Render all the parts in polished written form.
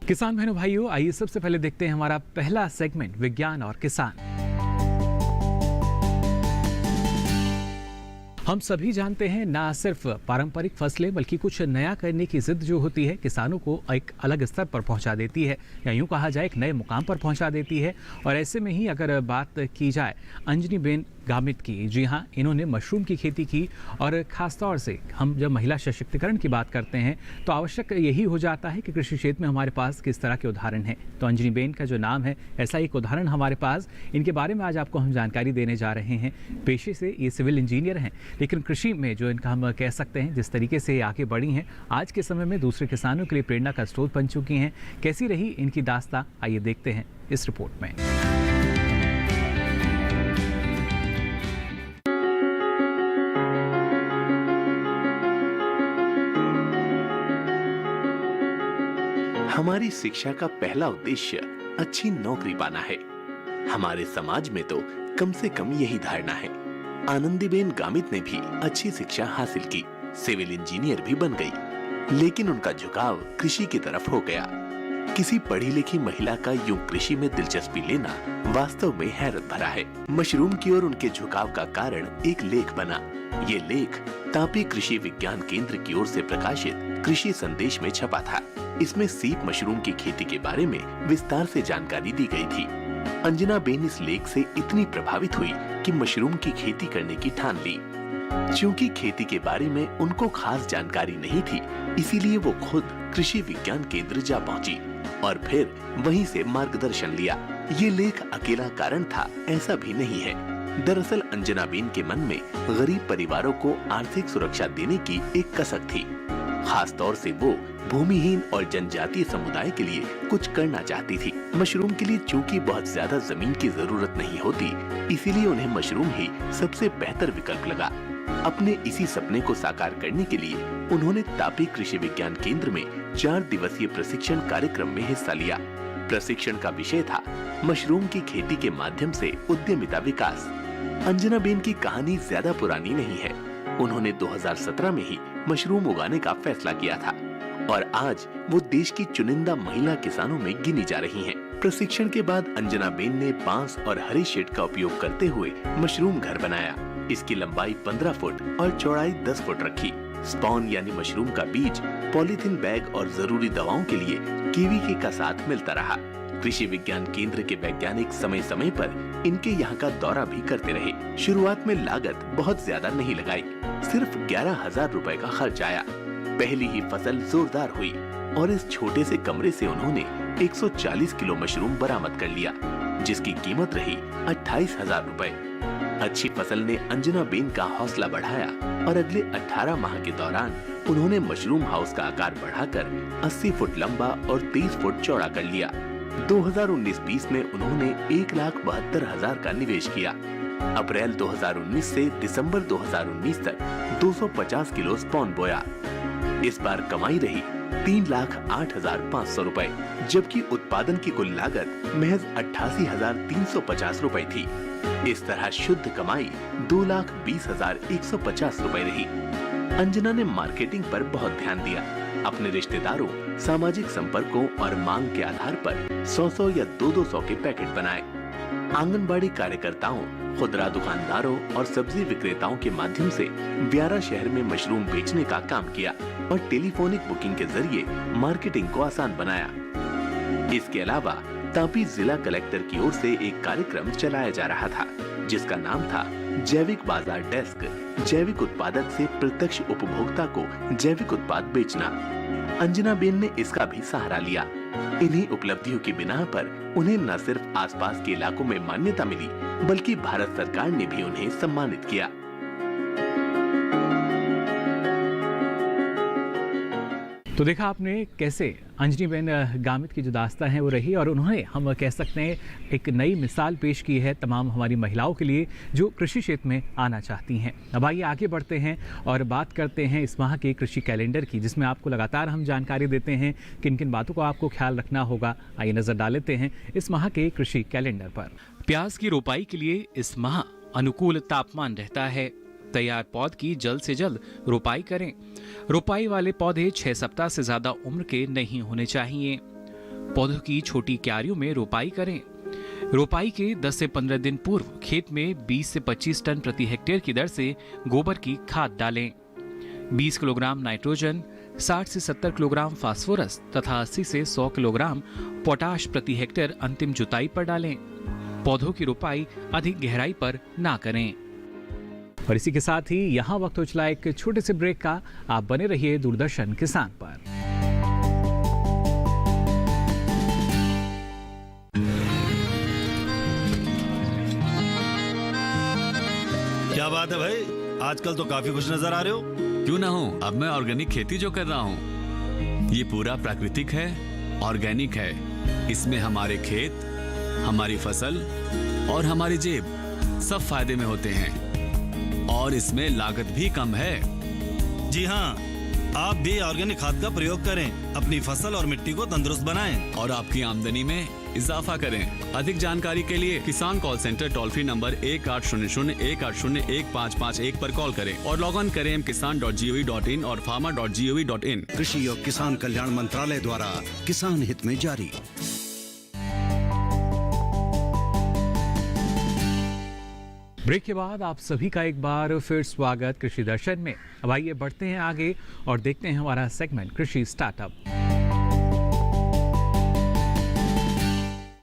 किसान बहनों भाइयों, आइए सबसे पहले देखते हैं हमारा पहला सेगमेंट विज्ञान और किसान। हम सभी जानते हैं ना सिर्फ पारंपरिक फसलें बल्कि कुछ नया करने की जिद जो होती है किसानों को एक अलग स्तर पर पहुंचा देती है, या यूं कहा जाए एक नए मुकाम पर पहुंचा देती है। और ऐसे में ही अगर बात की जाए अंजनी बेन गामित की, जी हाँ, इन्होंने मशरूम की खेती की। और ख़ासतौर से हम जब महिला सशक्तिकरण की बात करते हैं तो आवश्यक यही हो जाता है कि कृषि क्षेत्र में हमारे पास किस तरह के उदाहरण हैं। तो अंजनी बेन का जो नाम है, ऐसा एक उदाहरण हमारे पास, इनके बारे में आज आपको हम जानकारी देने जा रहे हैं। पेशे से ये सिविल इंजीनियर हैं, लेकिन कृषि में जो इनका हम कह सकते हैं जिस तरीके से आगे बढ़ी हैं, आज के समय में दूसरे किसानों के लिए प्रेरणा का स्रोत बन चुकी हैं। कैसी रही इनकी दास्तां, आइए देखते हैं इस रिपोर्ट में। हमारी शिक्षा का पहला उद्देश्य अच्छी नौकरी पाना है। हमारे समाज में तो कम से कम यही धारणा है। आनंदीबेन गामित ने भी अच्छी शिक्षा हासिल की, सिविल इंजीनियर भी बन गई, लेकिन उनका झुकाव कृषि की तरफ हो गया। किसी पढ़ी लिखी महिला का यूं कृषि में दिलचस्पी लेना वास्तव में हैरत भरा है। मशरूम की ओर उनके झुकाव का कारण एक लेख बना। ये लेख तापी कृषि विज्ञान केंद्र की ओर से प्रकाशित कृषि संदेश में छपा था। इसमें सीप मशरूम की खेती के बारे में विस्तार से जानकारी दी गई थी। अंजना बेन इस लेख से इतनी प्रभावित हुई कि मशरूम की खेती करने की ठान ली। क्योंकि खेती के बारे में उनको खास जानकारी नहीं थी, इसीलिए वो खुद कृषि विज्ञान केंद्र जा पहुंची और फिर वहीं से मार्गदर्शन लिया। ये लेख अकेला कारण था, ऐसा भी नहीं है। दरअसल अंजना बेन के मन में गरीब परिवारों को आर्थिक सुरक्षा देने की एक कसक थी। खास तौर से वो भूमिहीन और जनजातीय समुदाय के लिए कुछ करना चाहती थी। मशरूम के लिए चूंकि बहुत ज्यादा जमीन की जरूरत नहीं होती, इसीलिए उन्हें मशरूम ही सबसे बेहतर विकल्प लगा। अपने इसी सपने को साकार करने के लिए उन्होंने तापी कृषि विज्ञान केंद्र में 4 दिवसीय प्रशिक्षण कार्यक्रम में हिस्सा लिया। प्रशिक्षण का विषय था मशरूम की खेती के माध्यम से उद्यमिता विकास। अंजना बेन की कहानी ज्यादा पुरानी नहीं है। उन्होंने 2017 में ही मशरूम उगाने का फैसला किया था और आज वो देश की चुनिंदा महिला किसानों में गिनी जा रही हैं। प्रशिक्षण के बाद अंजना बेन ने बांस और हरी शीट का उपयोग करते हुए मशरूम घर बनाया। इसकी लंबाई 15 फुट और चौड़ाई 10 फुट रखी। स्पॉन यानी मशरूम का बीज पॉलीथीन बैग और जरूरी दवाओं के लिए केवीके का साथ मिलता रहा। कृषि विज्ञान केंद्र के वैज्ञानिक समय समय पर इनके यहाँ का दौरा भी करते रहे। शुरुआत में लागत बहुत ज्यादा नहीं लगाई, सिर्फ 11,000 रुपए का खर्च आया। पहली ही फसल जोरदार हुई और इस छोटे से कमरे से उन्होंने 140 किलो मशरूम बरामद कर लिया, जिसकी कीमत रही 28,000 रुपए। अच्छी फसल ने अंजना बेन का हौसला बढ़ाया और अगले 18 माह के दौरान उन्होंने मशरूम हाउस का आकार बढ़ाकर 80 फुट लंबा और 30 फुट चौड़ा कर लिया। 2019-20 में उन्होंने 1,72,000 का निवेश किया। अप्रैल 2019 से दिसंबर 2019 तक 250 किलो स्पॉन बोया। इस बार कमाई रही 3,08,500 रुपए, जबकि उत्पादन की कुल लागत महज 88,350 रुपए थी। इस तरह शुद्ध कमाई 2,20,150 रुपए रही। अंजना ने मार्केटिंग पर बहुत ध्यान दिया। अपने रिश्तेदारों, सामाजिक संपर्कों और मांग के आधार पर 100 या 200 के पैकेट बनाए। आंगनबाड़ी कार्यकर्ताओं, खुदरा दुकानदारों और सब्जी विक्रेताओं के माध्यम से व्यारा शहर में मशरूम बेचने का काम किया और टेलीफोनिक बुकिंग के जरिए मार्केटिंग को आसान बनाया। इसके अलावा तापी जिला कलेक्टर की ओर से एक कार्यक्रम चलाया जा रहा था, जिसका नाम था जैविक बाजार डेस्क। जैविक उत्पादक से प्रत्यक्ष उपभोक्ता को जैविक उत्पाद बेचना। अंजना बेन ने इसका भी सहारा लिया। इन्हीं उपलब्धियों की बिना पर उन्हें न सिर्फ आसपास के इलाकों में मान्यता मिली, बल्कि भारत सरकार ने भी उन्हें सम्मानित किया। तो देखा आपने कैसे अंजनी बेन गामित की जो दास्तां है वो रही, और उन्होंने हम कह सकते हैं एक नई मिसाल पेश की है तमाम हमारी महिलाओं के लिए जो कृषि क्षेत्र में आना चाहती हैं। अब आइए आगे बढ़ते हैं और बात करते हैं इस माह के कृषि कैलेंडर की, जिसमें आपको लगातार हम जानकारी देते हैं किन किन बातों को आपको ख्याल रखना होगा। आइए नजर डाल लेते हैं इस माह के कृषि कैलेंडर पर। प्याज की रोपाई के लिए इस माह अनुकूल तापमान रहता है। तैयार पौध की जल्द से जल्द रोपाई करें। रोपाई वाले पौधे 6 सप्ताह से ज्यादा उम्र के नहीं होने चाहिए। पौधों की छोटी क्यारियों में रोपाई करें। रोपाई के 10 से 15 दिन पूर्व खेत में 20 से 25 टन प्रति हेक्टेयर की दर से गोबर की खाद डालें। 20 किलोग्राम नाइट्रोजन, 60 से 70 किलोग्राम फास्फोरस तथा 80 से 100 किलोग्राम पोटाश प्रति हेक्टेयर अंतिम जुताई पर डालें। पौधों की रोपाई अधिक गहराई पर ना करें। और इसी के साथ ही यहाँ वक्त हो चला एक छोटे से ब्रेक का। आप बने रहिए दूरदर्शन किसान पर। क्या बात है भाई, आजकल तो काफी खुश नजर आ रहे हो। क्यों ना हो, अब मैं ऑर्गेनिक खेती जो कर रहा हूँ ये पूरा प्राकृतिक है, ऑर्गेनिक है। इसमें हमारे खेत, हमारी फसल और हमारी जेब सब फायदे में होते हैं और इसमें लागत भी कम है। जी हाँ, आप भी ऑर्गेनिक खाद का प्रयोग करें, अपनी फसल और मिट्टी को तंदुरुस्त बनाएं और आपकी आमदनी में इजाफा करें। अधिक जानकारी के लिए किसान call centre toll free number 1800-180-1551 पर कॉल करें और लॉग ऑन करें kisan.gov.in और farmer.gov.in। कृषि और किसान कल्याण मंत्रालय द्वारा किसान हित में जारी। ब्रेक के बाद आप सभी का एक बार फिर स्वागत कृषि दर्शन में। अब आइए बढ़ते हैं आगे और देखते हैं हमारा सेगमेंट कृषि स्टार्टअप।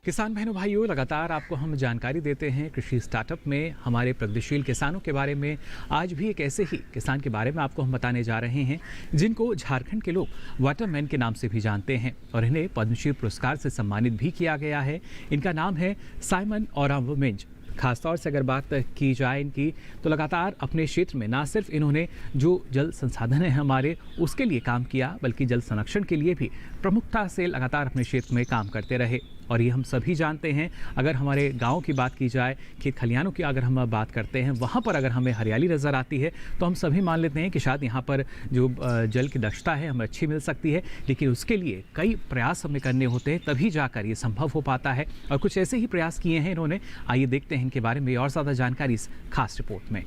किसान बहनों भाइयों, लगातार आपको हम जानकारी देते हैं कृषि स्टार्टअप में हमारे प्रगतिशील किसानों के बारे में। आज भी एक ऐसे ही किसान के बारे में आपको हम बताने जा रहे हैं जिनको झारखंड के लोग वाटरमैन के नाम से भी जानते हैं और इन्हें पद्मश्री पुरस्कार से सम्मानित भी किया गया है। इनका नाम है साइमन ओरांव मिंज। खासतौर से अगर बात की जाए इनकी, तो लगातार अपने क्षेत्र में ना सिर्फ इन्होंने जो जल संसाधन है हमारे उसके लिए काम किया, बल्कि जल संरक्षण के लिए भी प्रमुखता से लगातार अपने क्षेत्र में काम करते रहे। और ये हम सभी जानते हैं। अगर हमारे गांव की बात की जाए, खेत खलियानों की अगर हम बात करते हैं, वहाँ पर अगर हमें हरियाली नज़र आती है तो हम सभी मान लेते हैं कि शायद यहाँ पर जो जल की दक्षता है हमें अच्छी मिल सकती है। लेकिन उसके लिए कई प्रयास हमें करने होते हैं, तभी जाकर ये संभव हो पाता है। और कुछ ऐसे ही प्रयास किए हैं इन्होंने। आइए देखते हैं इनके बारे में और ज़्यादा जानकारी इस खास रिपोर्ट में।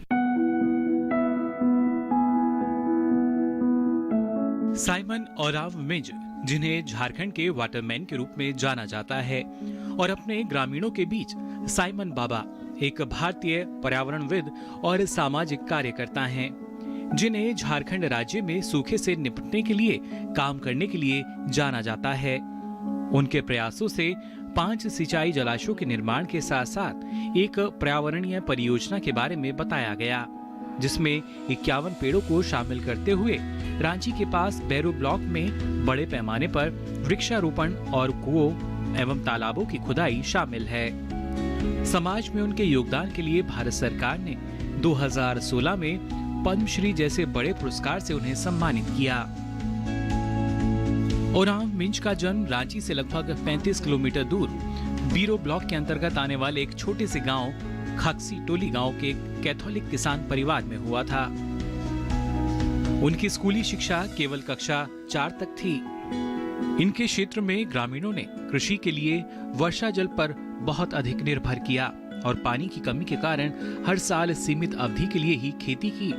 साइमन ओरांव मिंज, जिन्हें झारखंड के वाटरमैन के रूप में जाना जाता है, और अपने ग्रामीणों के बीच साइमन बाबा एक भारतीय पर्यावरणविद और सामाजिक कार्यकर्ता हैं, जिन्हें झारखंड राज्य में सूखे से निपटने के लिए काम करने के लिए जाना जाता है। उनके प्रयासों से 5 सिंचाई जलाशयों के निर्माण के साथ साथ एक पर्यावरणीय परियोजना के बारे में बताया गया, जिसमें 51 पेड़ों को शामिल करते हुए रांची के पास बैरू ब्लॉक में बड़े पैमाने पर वृक्षारोपण और कुओं एवं तालाबों की खुदाई शामिल है। समाज में उनके योगदान के लिए भारत सरकार ने 2016 में पद्मश्री जैसे बड़े पुरस्कार से उन्हें सम्मानित किया। ओरांव मिंज का जन्म रांची से लगभग 35 किलोमीटर दूर बीरो ब्लॉक के अंतर्गत आने वाले एक छोटे से गांव खाकसी टोली गांव के कैथोलिक किसान परिवार में हुआ था। उनकी स्कूली शिक्षा केवल कक्षा 4 तक थी। इनके क्षेत्र में ग्रामीणों ने कृषि के लिए वर्षा जल पर बहुत अधिक निर्भर किया और पानी की कमी के कारण हर साल सीमित अवधि के लिए ही खेती की।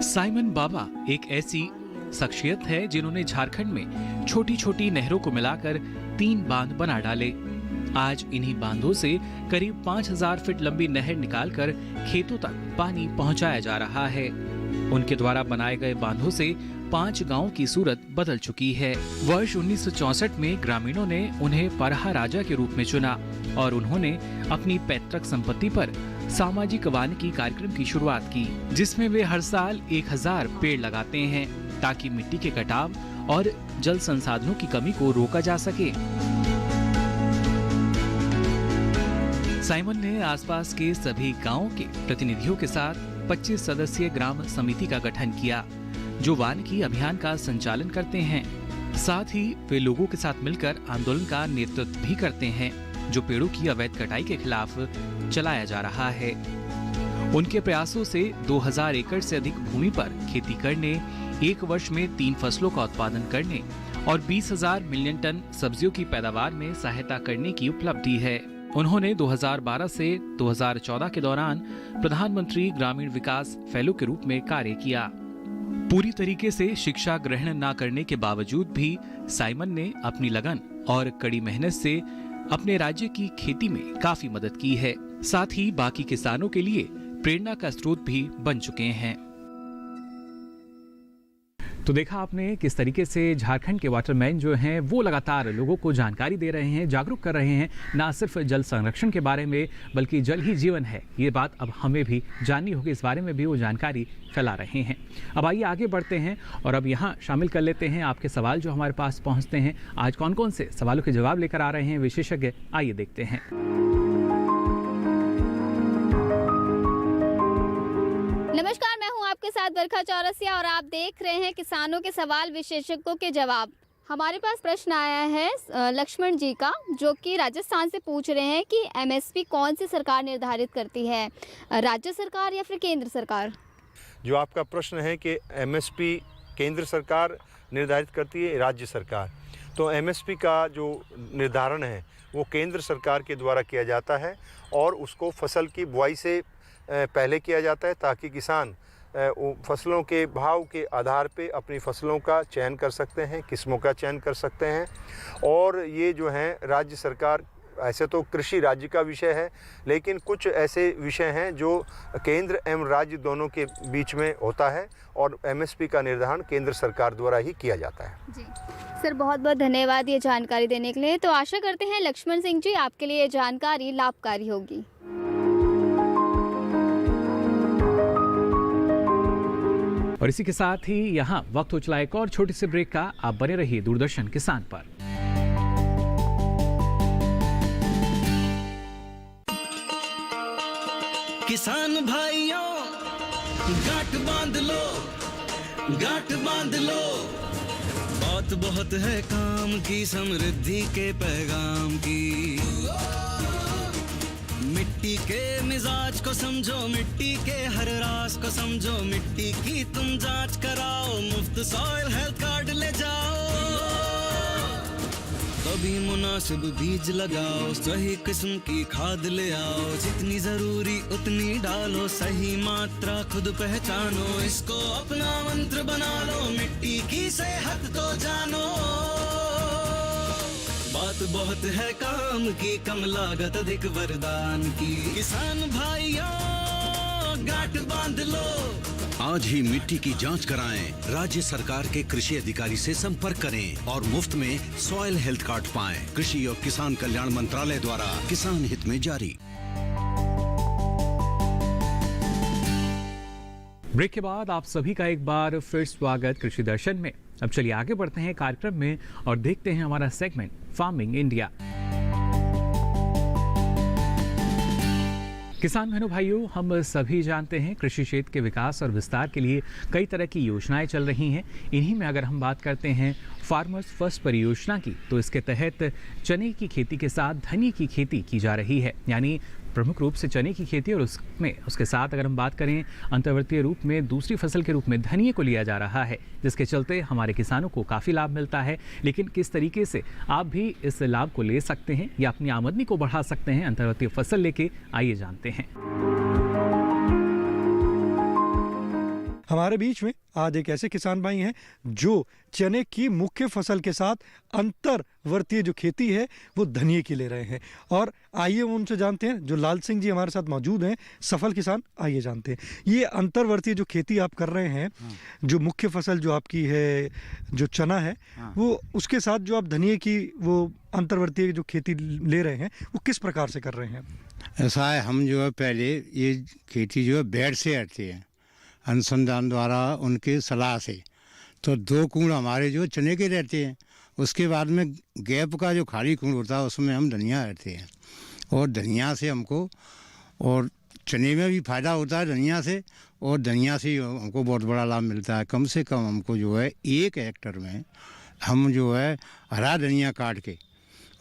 साइमन बाबा एक ऐसी शख्सियत है जिन्होंने झारखंड में छोटी छोटी नहरों को मिलाकर 3 बांध बना डाले। आज इन्हीं बांधों से करीब 5000 फीट लंबी नहर निकालकर खेतों तक पानी पहुंचाया जा रहा है। उनके द्वारा बनाए गए बांधों से 5 गांवों की सूरत बदल चुकी है। वर्ष 1964 में ग्रामीणों ने उन्हें परहा राजा के रूप में चुना और उन्होंने अपनी पैतृक संपत्ति पर सामाजिक वानिकी कार्यक्रम की शुरुआत की, जिसमें वे हर साल 1000 पेड़ लगाते हैं ताकि मिट्टी के कटाव और जल संसाधनों की कमी को रोका जा सके। साइमन ने आसपास के सभी गांवों के प्रतिनिधियों के साथ 25 सदस्यीय ग्राम समिति का गठन किया, जो वानिकी अभियान का संचालन करते हैं। साथ ही वे लोगों के साथ मिलकर आंदोलन का नेतृत्व भी करते हैं, जो पेड़ों की अवैध कटाई के खिलाफ चलाया जा रहा है। उनके प्रयासों से 2000 एकड़ से अधिक भूमि पर खेती करने, एक वर्ष में 3 फसलों का उत्पादन करने और 20,000 मिलियन टन सब्जियों की पैदावार में सहायता करने की उपलब्धि है। उन्होंने 2012 से 2014 के दौरान प्रधानमंत्री ग्रामीण विकास फेलो के रूप में कार्य किया। पूरी तरीके से शिक्षा ग्रहण ना करने के बावजूद भी साइमन ने अपनी लगन और कड़ी मेहनत से अपने राज्य की खेती में काफी मदद की है। साथ ही बाकी किसानों के लिए प्रेरणा का स्रोत भी बन चुके हैं। तो देखा आपने किस तरीके से झारखंड के वाटरमैन जो हैं वो लगातार लोगों को जानकारी दे रहे हैं, जागरूक कर रहे हैं, ना सिर्फ जल संरक्षण के बारे में बल्कि जल ही जीवन है, ये बात अब हमें भी जाननी होगी। इस बारे में भी वो जानकारी फैला रहे हैं। अब आइए आगे बढ़ते हैं और अब यहाँ शामिल कर लेते हैं आपके सवाल जो हमारे पास पहुँचते हैं। आज कौन कौन से सवालों के जवाब लेकर आ रहे हैं विशेषज्ञ, आइए देखते हैं। नमस्कार, मैं हूं आपके साथ बरखा चौरसिया और आप देख रहे हैं किसानों के सवाल विशेषज्ञों के जवाब। हमारे पास प्रश्न आया है लक्ष्मण जी का, जो कि राजस्थान से पूछ रहे हैं कि एमएसपी कौन सी सरकार निर्धारित करती है, राज्य सरकार या फिर केंद्र सरकार? जो आपका प्रश्न है कि एमएसपी केंद्र सरकार निर्धारित करती है राज्य सरकार, तो एमएसपी का जो निर्धारण है वो केंद्र सरकार के द्वारा किया जाता है और उसको फसल की बुआई से पहले किया जाता है ताकि किसान फसलों के भाव के आधार पे अपनी फसलों का चयन कर सकते हैं, किस्मों का चयन कर सकते हैं। और ये जो हैं राज्य सरकार, ऐसे तो कृषि राज्य का विषय है, लेकिन कुछ ऐसे विषय हैं जो केंद्र एवं राज्य दोनों के बीच में होता है और एमएसपी का निर्धारण केंद्र सरकार द्वारा ही किया जाता है। जी सर, बहुत बहुत धन्यवाद ये जानकारी देने के लिए। तो आशा करते हैं लक्ष्मण सिंह जी आपके लिए ये जानकारी लाभकारी होगी। और इसी के साथ ही यहाँ वक्त हो चला एक और छोटी सी ब्रेक का। आप बने रहिए दूरदर्शन किसान पर। किसान भाइयों गांठ बांध लो, गांठ बांध लो, बात बहुत है काम की, समृद्धि के पैगाम की। मिट्टी के मिजाज को समझो, मिट्टी के हर राज को समझो, मिट्टी की तुम जांच कराओ, मुफ्त सॉइल हेल्थ कार्ड ले जाओ। कभी मुनासिब बीज लगाओ, सही किस्म की खाद ले आओ, जितनी जरूरी उतनी डालो, सही मात्रा खुद पहचानो, इसको अपना मंत्र बना लो, मिट्टी की सेहत को जानो। बात बहुत है काम की, कम लागत अधिक वरदान की। किसान भाइयों गांठ बांध लो, आज ही मिट्टी की जांच कराएं, राज्य सरकार के कृषि अधिकारी से संपर्क करें और मुफ्त में सॉइल हेल्थ कार्ड पाएं। कृषि और किसान कल्याण मंत्रालय द्वारा किसान हित में जारी। ब्रेक के बाद आप सभी का एक बार फिर स्वागत कृषि दर्शन में। अब चलिए आगे बढ़ते हैं कार्यक्रम में और देखते हैं हमारा सेगमेंट फार्मिंग इंडिया। किसान बहनों भाइयों, हम सभी जानते हैं कृषि क्षेत्र के विकास और विस्तार के लिए कई तरह की योजनाएं चल रही हैं। इन्हीं में अगर हम बात करते हैं फार्मर्स फर्स्ट परियोजना की, तो इसके तहत चने की खेती के साथ धनिये की खेती की जा रही है। यानी प्रमुख रूप से चने की खेती और उसके साथ अगर हम बात करें अंतर्वर्तीय रूप में दूसरी फसल के रूप में धनिये को लिया जा रहा है, जिसके चलते हमारे किसानों को काफ़ी लाभ मिलता है। लेकिन किस तरीके से आप भी इस लाभ को ले सकते हैं या अपनी आमदनी को बढ़ा सकते हैं अंतर्वर्तीय फसल लेके, आइए जानते हैं। हमारे बीच में आज एक ऐसे किसान भाई हैं जो चने की मुख्य फसल के साथ अंतर्वर्तीय जो खेती है वो धनिये की ले रहे हैं। और आइए उनसे जानते हैं, जो लाल सिंह जी हमारे साथ मौजूद हैं, सफल किसान। आइए जानते हैं ये अंतर्वर्तीय जो खेती आप कर रहे हैं, जो मुख्य फसल जो आपकी है जो चना है, वो उसके साथ जो आप धनिये की वो अंतर्वर्तीय जो खेती ले रहे हैं वो किस प्रकार से कर रहे हैं? ऐसा है, हम जो है पहले ये खेती जो है बेड से करते हैं अनुसंधान द्वारा उनके सलाह से, तो 2 कूड़ हमारे जो चने के रहते हैं, उसके बाद में गैप का जो खाली कूड़ होता है उसमें हम धनिया रहते हैं। और धनिया से हमको, और चने में भी फ़ायदा होता है धनिया से, और धनिया से हमको बहुत बड़ा लाभ मिलता है। कम से कम हमको जो है 1 हेक्टर में हम जो है हरा धनिया काट के,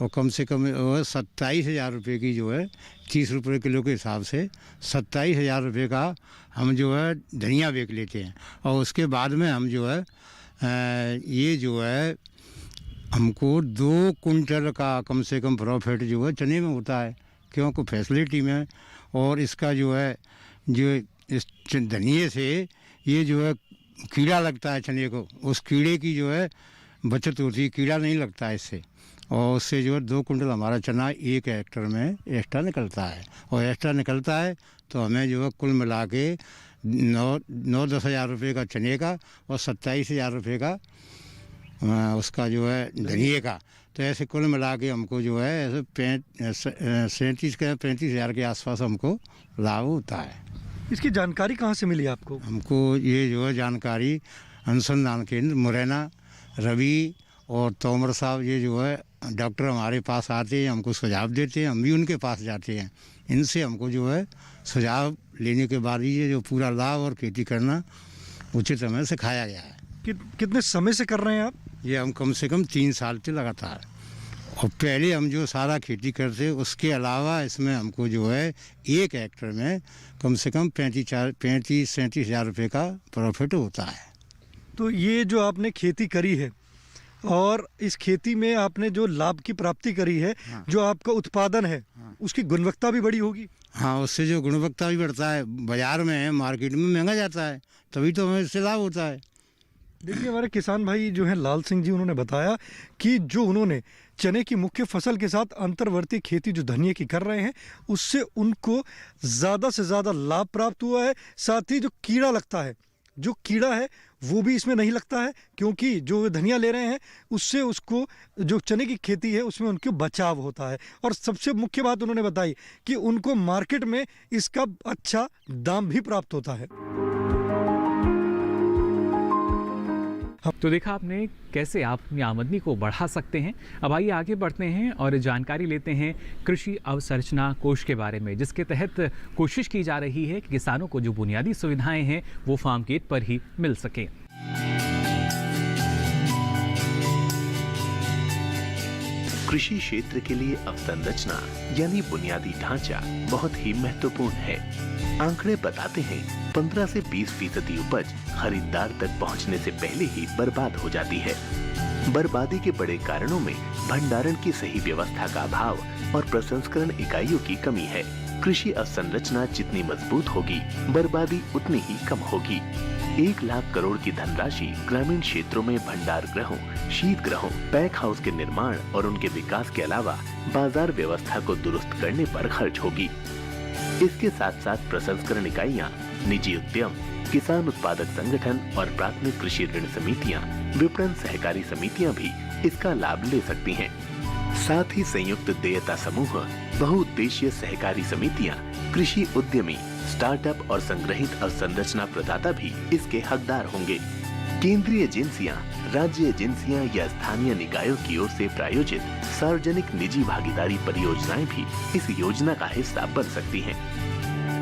और कम से कम 27,000 रुपये की जो है 30 रुपये किलो के हिसाब से 27,000 रुपये का हम जो है धनिया बेच लेते हैं। और उसके बाद में हम जो है ये जो है हमको 2 कुंटल का कम से कम प्रॉफिट जो है चने में होता है, क्योंकि फैसिलिटी में। और इसका जो है जो इस धनिये से ये जो है कीड़ा लगता है चने को, उस कीड़े की जो है बचत होती है, कीड़ा नहीं लगता है इससे, और उससे जो है 2 कुंटल हमारा चना 1 हेक्टर में एक्स्ट्रा निकलता है। और एक्स्ट्रा निकलता है तो हमें जो है कुल मिला के 9-10 हज़ार रुपये का चने का और 27 हज़ार रुपये का उसका जो है धनिए का, तो ऐसे कुल मिला के हमको जो है ऐसे 35 हज़ार के आसपास हमको लाभ होता है। इसकी जानकारी कहाँ से मिली आपको? हमको ये जो है जानकारी अनुसंधान केंद्र मुरैना, रवि और तोमर साहब, ये जो है डॉक्टर हमारे पास आते हैं, हमको सुझाव देते हैं, हम भी उनके पास जाते हैं। इनसे हमको जो है सुझाव लेने के बाद ये जो पूरा लाभ और खेती करना उचित हमें सिखाया गया है। कितने समय से कर रहे हैं आप? ये हम कम से कम 3 साल से लगातार, और पहले हम जो सारा खेती करते उसके अलावा इसमें हमको जो है 1 हेक्टर में कम से कम 35-37 हज़ार रुपये का प्रॉफिट होता है। तो ये जो आपने खेती करी है और इस खेती में आपने जो लाभ की प्राप्ति करी है, हाँ। जो आपका उत्पादन है, हाँ। उसकी गुणवत्ता भी बड़ी होगी। हाँ, उससे जो गुणवत्ता भी बढ़ता है, बाजार में मार्केट में महंगा जाता है, तभी तो हमें इससे लाभ होता है। देखिए हमारे किसान भाई जो हैं लाल सिंह जी, उन्होंने बताया कि जो उन्होंने चने की मुख्य फसल के साथ अंतर्वर्ती खेती जो धनिये की कर रहे हैं, उससे उनको ज़्यादा से ज़्यादा लाभ प्राप्त हुआ है। साथ ही जो कीड़ा लगता है, जो कीड़ा है वो भी इसमें नहीं लगता है, क्योंकि जो धनिया ले रहे हैं उससे उसको जो चने की खेती है उसमें उनके बचाव होता है। और सबसे मुख्य बात उन्होंने बताई कि उनको मार्केट में इसका अच्छा दाम भी प्राप्त होता है। तो देखा आपने कैसे आप अपनी आमदनी को बढ़ा सकते हैं। अब आइए आगे बढ़ते हैं और जानकारी लेते हैं कृषि अवसंरचना कोष के बारे में, जिसके तहत कोशिश की जा रही है कि किसानों को जो बुनियादी सुविधाएं हैं वो फार्म गेट पर ही मिल सके। कृषि क्षेत्र के लिए अवसंरचना यानी बुनियादी ढांचा बहुत ही महत्वपूर्ण है। आंकड़े बताते हैं 15 से 20% उपज खरीदार तक पहुंचने से पहले ही बर्बाद हो जाती है। बर्बादी के बड़े कारणों में भंडारण की सही व्यवस्था का अभाव और प्रसंस्करण इकाइयों की कमी है। कृषि अवसंरचना जितनी मजबूत होगी, बर्बादी उतनी ही कम होगी। 1 लाख करोड़ की धनराशि ग्रामीण क्षेत्रों में भंडार गृहों, शीत गृहों, पैक हाउस के निर्माण और उनके विकास के अलावा बाजार व्यवस्था को दुरुस्त करने पर खर्च होगी। इसके साथ साथ प्रसंस्करण इकाइयां, निजी उद्यम, किसान उत्पादक संगठन और प्राथमिक कृषि ऋण समितियां, विपणन सहकारी समितियां भी इसका लाभ ले सकती हैं। साथ ही संयुक्त देयता समूह, बहुउद्देशीय सहकारी समितियां, कृषि उद्यमी, स्टार्टअप और संग्रहित अवसंरचना प्रदाता भी इसके हकदार होंगे। केंद्रीय एजेंसियां, राज्य एजेंसियां या स्थानीय निकायों की ओर से प्रायोजित सार्वजनिक निजी भागीदारी परियोजनाएं भी इस योजना का हिस्सा बन सकती हैं।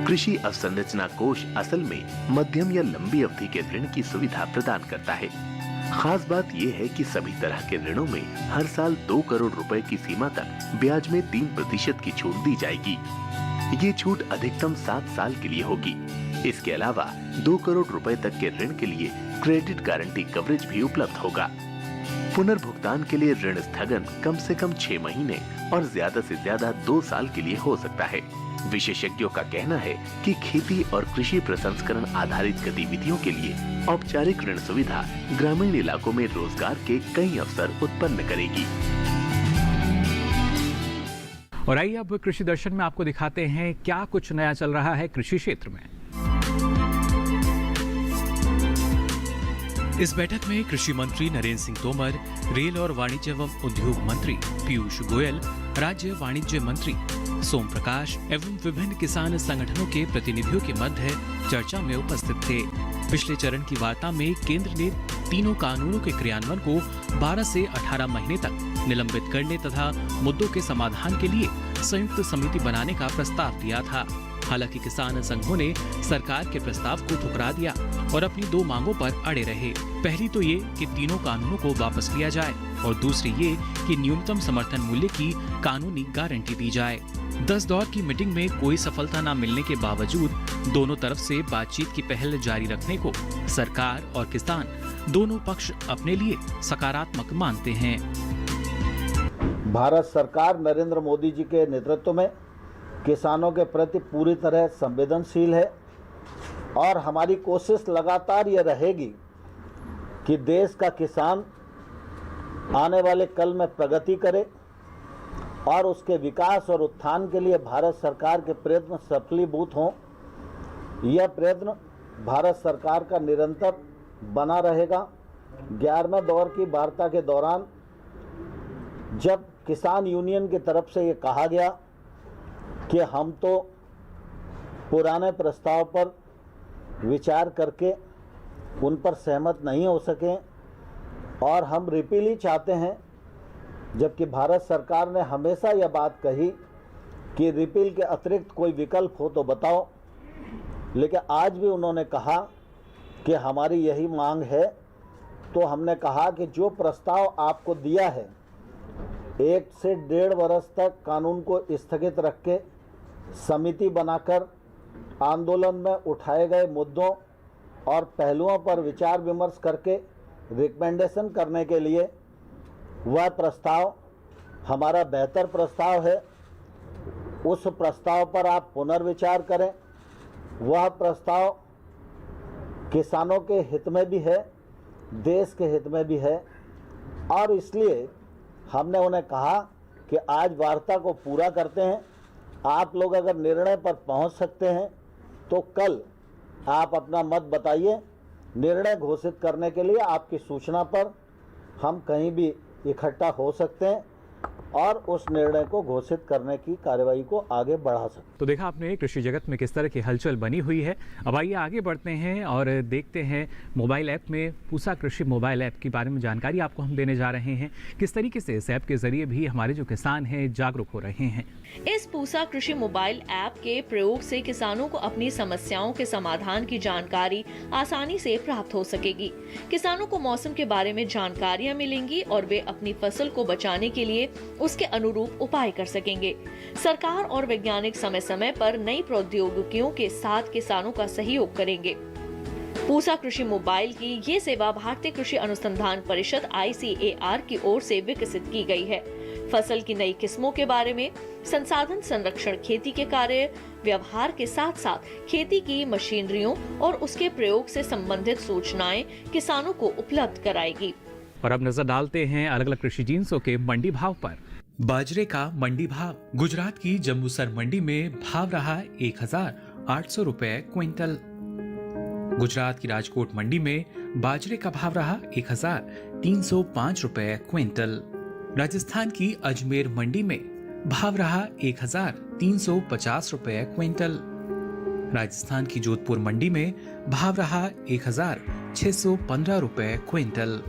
कृषि अवसंरचना कोष असल में मध्यम या लंबी अवधि के ऋण की सुविधा प्रदान करता है। खास बात यह है कि सभी तरह के ऋणों में हर साल 2 करोड़ रुपए की सीमा तक ब्याज में 3% की छूट दी जाएगी। ये छूट अधिकतम 7 साल के लिए होगी। इसके अलावा 2 करोड़ रुपए तक के ऋण के लिए क्रेडिट गारंटी कवरेज भी उपलब्ध होगा। पुनर्भुगतान के लिए ऋण स्थगन कम से कम 6 महीने और ज्यादा से ज्यादा 2 साल के लिए हो सकता है। विशेषज्ञों का कहना है कि खेती और कृषि प्रसंस्करण आधारित गतिविधियों के लिए औपचारिक ऋण सुविधा ग्रामीण इलाकों में रोजगार के कई अवसर उत्पन्न करेगी। और आइए अब कृषि दर्शन में आपको दिखाते हैं क्या कुछ नया चल रहा है कृषि क्षेत्र में। इस बैठक में कृषि मंत्री नरेंद्र सिंह तोमर, रेल और वाणिज्य एवं उद्योग मंत्री पीयूष गोयल, राज्य वाणिज्य मंत्री सोम प्रकाश एवं विभिन्न किसान संगठनों के प्रतिनिधियों के मध्य चर्चा में उपस्थित थे। पिछले चरण की वार्ता में केंद्र ने तीनों कानूनों के क्रियान्वयन को 12 से 18 महीने तक निलंबित करने तथा मुद्दों के समाधान के लिए संयुक्त समिति बनाने का प्रस्ताव दिया था। हालांकि किसान संघों ने सरकार के प्रस्ताव को ठुकरा दिया और अपनी 2 मांगों पर अड़े रहे। पहली तो ये कि तीनों कानूनों को वापस लिया जाए और दूसरी ये कि न्यूनतम समर्थन मूल्य की कानूनी गारंटी दी जाए। 10 दौर की मीटिंग में कोई सफलता न मिलने के बावजूद दोनों तरफ से बातचीत की पहल जारी रखने को सरकार और किसान दोनों पक्ष अपने लिए सकारात्मक मानते हैं। भारत सरकार नरेंद्र मोदी जी के नेतृत्व में किसानों के प्रति पूरी तरह संवेदनशील है और हमारी कोशिश लगातार ये रहेगी कि देश का किसान आने वाले कल में प्रगति करे और उसके विकास और उत्थान के लिए भारत सरकार के प्रयत्न सफलीभूत हों। यह प्रयत्न भारत सरकार का निरंतर बना रहेगा। 11वें दौर की वार्ता के दौरान जब किसान यूनियन की तरफ से ये कहा गया कि हम तो पुराने प्रस्ताव पर विचार करके उन पर सहमत नहीं हो सके और हम रिपील ही चाहते हैं, जबकि भारत सरकार ने हमेशा यह बात कही कि रिपील के अतिरिक्त कोई विकल्प हो तो बताओ, लेकिन आज भी उन्होंने कहा कि हमारी यही मांग है। तो हमने कहा कि जो प्रस्ताव आपको दिया है 1 से 1.5 वर्ष तक कानून को स्थगित रख के समिति बनाकर आंदोलन में उठाए गए मुद्दों और पहलुओं पर विचार विमर्श करके रिकमेंडेशन करने के लिए वह प्रस्ताव हमारा बेहतर प्रस्ताव है। उस प्रस्ताव पर आप पुनर्विचार करें। वह प्रस्ताव किसानों के हित में भी है, देश के हित में भी है और इसलिए हमने उन्हें कहा कि आज वार्ता को पूरा करते हैं। आप लोग अगर निर्णय पर पहुंच सकते हैं तो कल आप अपना मत बताइए। निर्णय घोषित करने के लिए आपकी सूचना पर हम कहीं भी इकट्ठा हो सकते हैं और उस निर्णय को घोषित करने की कार्यवाही को आगे बढ़ा सकते हैं। तो देखा आपने कृषि जगत में किस तरह की हलचल बनी हुई है। अब आइए आगे बढ़ते हैं और देखते हैं मोबाइल ऐप में पूसा कृषि मोबाइल ऐप के बारे में जानकारी आपको हम देने जा रहे हैं। किस तरीके से इस ऐप के जरिए भी हमारे जो किसान हैं जागरूक हो रहे हैं। इस पूसा कृषि मोबाइल ऐप के प्रयोग से किसानों को अपनी समस्याओं के समाधान की जानकारी आसानी से प्राप्त हो सकेगी। किसानों को मौसम के बारे में जानकारियां मिलेंगी और वे अपनी फसल को बचाने के लिए उसके अनुरूप उपाय कर सकेंगे। सरकार और वैज्ञानिक समय समय पर नई प्रौद्योगिकियों के साथ किसानों का सहयोग करेंगे। पूसा कृषि मोबाइल की ये सेवा भारतीय कृषि अनुसंधान परिषद ICAR की ओर से विकसित की गई है। फसल की नई किस्मों के बारे में, संसाधन संरक्षण, खेती के कार्य व्यवहार के साथ साथ खेती की मशीनरियों और उसके प्रयोग से संबंधित सूचनाएं किसानों को उपलब्ध कराएगी। और अब नजर डालते हैं अलग अलग कृषि जिन्सों के मंडी भाव पर। बाजरे का मंडी भाव। गुजरात की जम्बूसर मंडी में भाव रहा 1800 रुपए क्विंटल। गुजरात की राजकोट मंडी में बाजरे का भाव रहा 1305 रुपए क्विंटल। राजस्थान की अजमेर मंडी में भाव रहा 1350 रुपए क्विंटल। राजस्थान की जोधपुर मंडी में भाव रहा 1615 रुपए क्विंटल।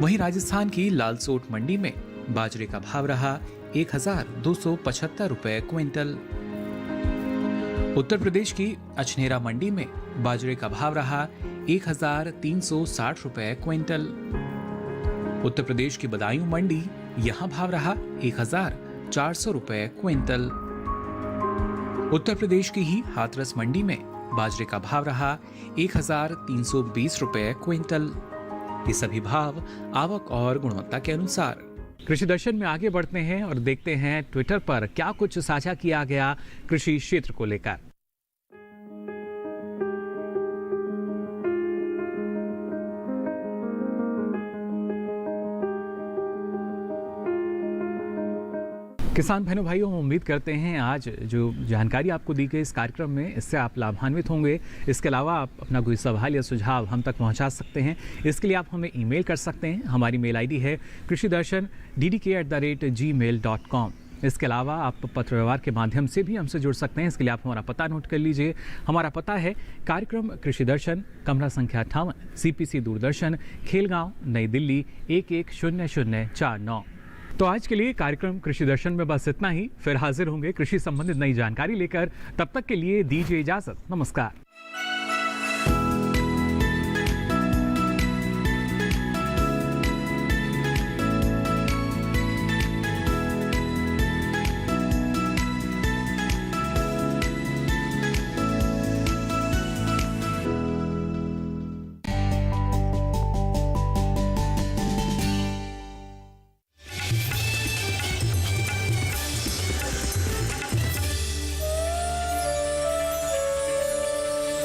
वहीं राजस्थान की लालसोट मंडी में बाजरे का भाव रहा 1275 रुपए क्विंटल। उत्तर प्रदेश की अछनेरा मंडी में बाजरे का भाव रहा 1360 रुपए क्विंटल। उत्तर प्रदेश की बदायूं मंडी, यहां भाव रहा 1400 रुपए क्विंटल। उत्तर प्रदेश की ही हाथरस मंडी में बाजरे का भाव रहा 1320 रुपए क्विंटल। ये सभी भाव आवक और गुणवत्ता के अनुसार। कृषि दर्शन में आगे बढ़ते हैं और देखते हैं ट्विटर पर क्या कुछ साझा किया गया कृषि क्षेत्र को लेकर। किसान बहनों भाइयों, हम उम्मीद करते हैं आज जो जानकारी आपको दी गई इस कार्यक्रम में, इससे आप लाभान्वित होंगे। इसके अलावा आप अपना कोई सवाल या सुझाव हम तक पहुंचा सकते हैं। इसके लिए आप हमें ईमेल कर सकते हैं। हमारी मेल आईडी है krishidarshan@gmail.com। इसके अलावा आप पत्र व्यवहार के माध्यम से भी हमसे जुड़ सकते हैं। इसके लिए आप हमारा पता नोट कर लीजिए। हमारा पता है कार्यक्रम कृषि दर्शन, कमरा संख्या 58, CPC दूरदर्शन, खेलगांव, नई दिल्ली 110049। तो आज के लिए कार्यक्रम कृषि दर्शन में बस इतना ही। फिर हाजिर होंगे कृषि संबंधित नई जानकारी लेकर। तब तक के लिए दीजिए इजाजत। नमस्कार।